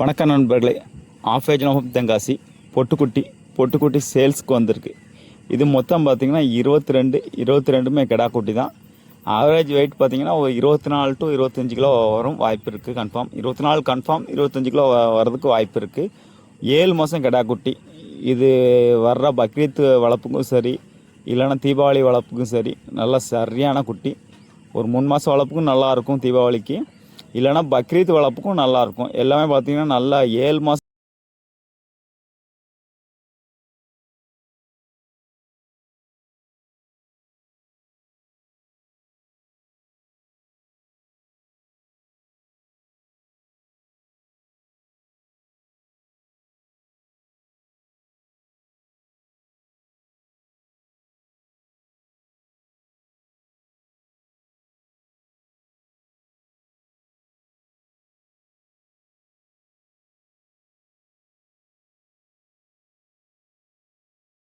வணக்கம் நண்பர்களே. ஆஃபேஜ் ஆஃப் தென்காசி பொட்டுக்குட்டி சேல்ஸ்க்கு வந்திருக்கு. இது மொத்தம் பார்த்திங்கன்னா 22 கிடா குட்டி தான். ஆவரேஜ் வெயிட் பார்த்திங்கன்னா ஒரு 24 to 25 கிலோ வரும் வாய்ப்பு இருக்குது. கன்ஃபார்ம் 24 கன்ஃபார்ம், 25 கிலோ வர்றதுக்கு வாய்ப்பு இருக்குது. 7 மாதம் கிடா குட்டி. இது வர்ற பக்ரீத் வளர்ப்புக்கும் சரி, இல்லைன்னா தீபாவளி வளர்ப்புக்கும் சரி, நல்லா சரியான குட்டி. ஒரு 3 மாதம் வளர்ப்புக்கும் நல்லாயிருக்கும், தீபாவளிக்கு இல்லைனா பக்ரீத் வளர்ப்புக்கும் நல்லாயிருக்கும். எல்லாமே பார்த்திங்கன்னா நல்லா 7 மாதம்